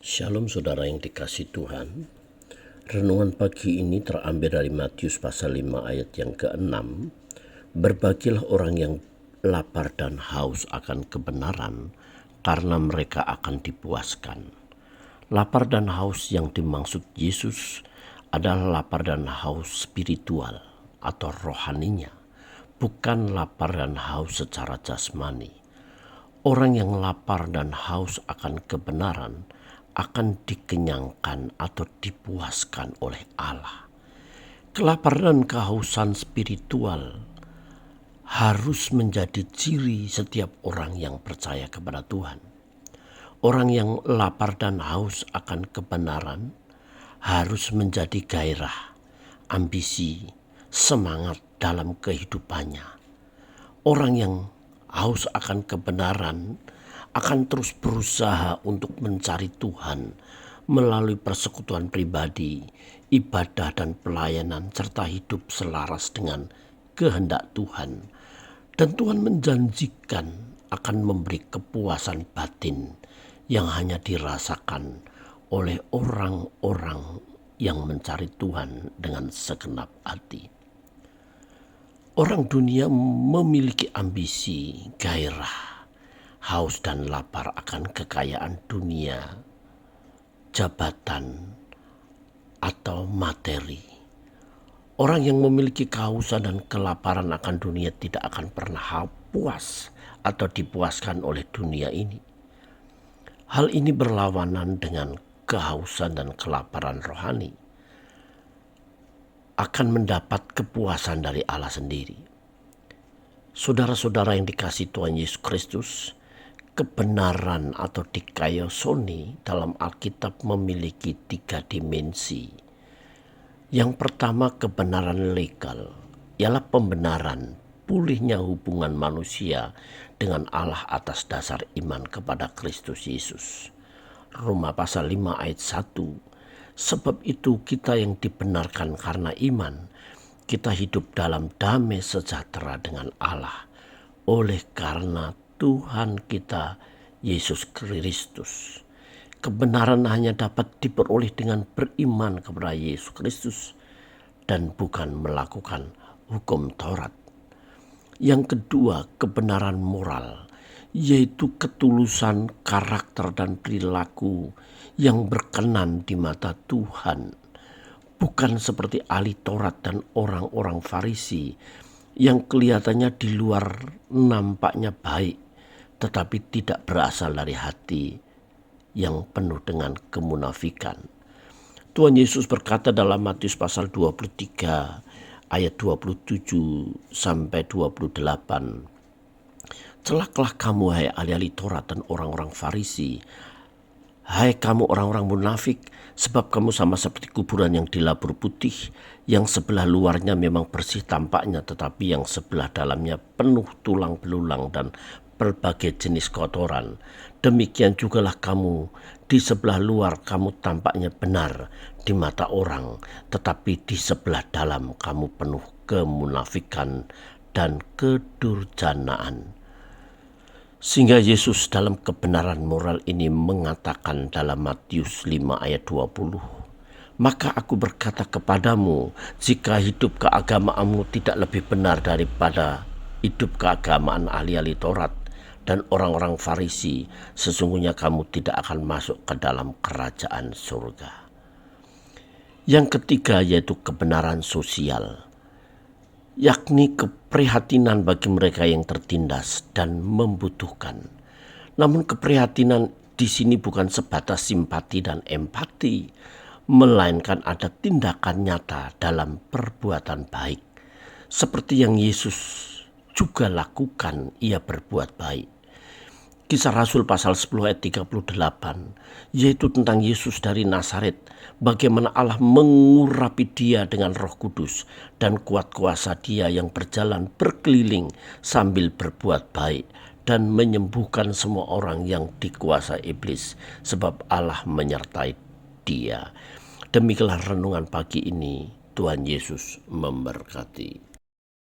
Shalom saudara yang dikasih Tuhan. Renungan pagi ini terambil dari Matius pasal 5 ayat yang ke-6. Berbahagialah orang yang lapar dan haus akan kebenaran, karena mereka akan dipuaskan. Lapar dan haus yang dimaksud Yesus adalah lapar dan haus spiritual atau rohaninya, bukan lapar dan haus secara jasmani. Orang yang lapar dan haus akan kebenaran akan dikenyangkan atau dipuaskan oleh Allah. Kelaparan dan kehausan spiritual harus menjadi ciri setiap orang yang percaya kepada Tuhan. Orang yang lapar dan haus akan kebenaran harus menjadi gairah, ambisi, semangat dalam kehidupannya. Orang yang haus akan kebenaran akan terus berusaha untuk mencari Tuhan melalui persekutuan pribadi, ibadah dan pelayanan, serta hidup selaras dengan kehendak Tuhan. Dan Tuhan menjanjikan akan memberi kepuasan batin yang hanya dirasakan oleh orang-orang yang mencari Tuhan dengan segenap hati. Orang dunia memiliki ambisi, gairah, haus dan lapar akan kekayaan dunia, jabatan, atau materi. Orang yang memiliki kehausan dan kelaparan akan dunia tidak akan pernah puas atau dipuaskan oleh dunia ini. Hal ini berlawanan dengan kehausan dan kelaparan rohani. Akan mendapat kepuasan dari Allah sendiri. Saudara-saudara yang dikasihi Tuhan Yesus Kristus, kebenaran atau dikaiosoni dalam Alkitab memiliki 3 dimensi. Yang pertama, kebenaran legal, ialah pembenaran pulihnya hubungan manusia dengan Allah atas dasar iman kepada Kristus Yesus. Roma pasal 5 ayat 1. Sebab itu kita yang dibenarkan karena iman, kita hidup dalam damai sejahtera dengan Allah oleh karena Tuhan kita Yesus Kristus. Kebenaran hanya dapat diperoleh dengan beriman kepada Yesus Kristus dan bukan melakukan hukum Taurat. Yang kedua, kebenaran moral, yaitu ketulusan karakter dan perilaku yang berkenan di mata Tuhan, bukan seperti ahli Taurat dan orang-orang Farisi yang kelihatannya di luar nampaknya baik, tetapi tidak berasal dari hati yang penuh dengan kemunafikan. Tuhan Yesus berkata dalam Matius pasal 23 ayat 27 sampai 28, "Celakalah kamu hai ahli-ahli Taurat dan orang-orang Farisi, hai kamu orang-orang munafik, sebab kamu sama seperti kuburan yang dilabur putih, yang sebelah luarnya memang bersih tampaknya, tetapi yang sebelah dalamnya penuh tulang belulang dan berbagai jenis kotoran. Demikian jugalah kamu, di sebelah luar kamu tampaknya benar di mata orang, tetapi di sebelah dalam kamu penuh kemunafikan dan kedurjanaan." Sehingga Yesus dalam kebenaran moral ini mengatakan dalam Matius 5 ayat 20, "Maka aku berkata kepadamu, jika hidup keagamaanmu tidak lebih benar daripada hidup keagamaan ahli-ahli Taurat dan orang-orang Farisi, sesungguhnya kamu tidak akan masuk ke dalam kerajaan surga." Yang ketiga yaitu kebenaran sosial, yakni keprihatinan bagi mereka yang tertindas dan membutuhkan. Namun keprihatinan di sini bukan sebatas simpati dan empati, melainkan ada tindakan nyata dalam perbuatan baik. Seperti yang Yesus juga lakukan, ia berbuat baik. Kisah Rasul pasal 10 ayat 38, yaitu tentang Yesus dari Nazaret, bagaimana Allah mengurapi dia dengan Roh Kudus dan kuat kuasa dia yang berjalan berkeliling sambil berbuat baik dan menyembuhkan semua orang yang dikuasai iblis, sebab Allah menyertai dia. Demikianlah renungan pagi ini. Tuhan Yesus memberkati.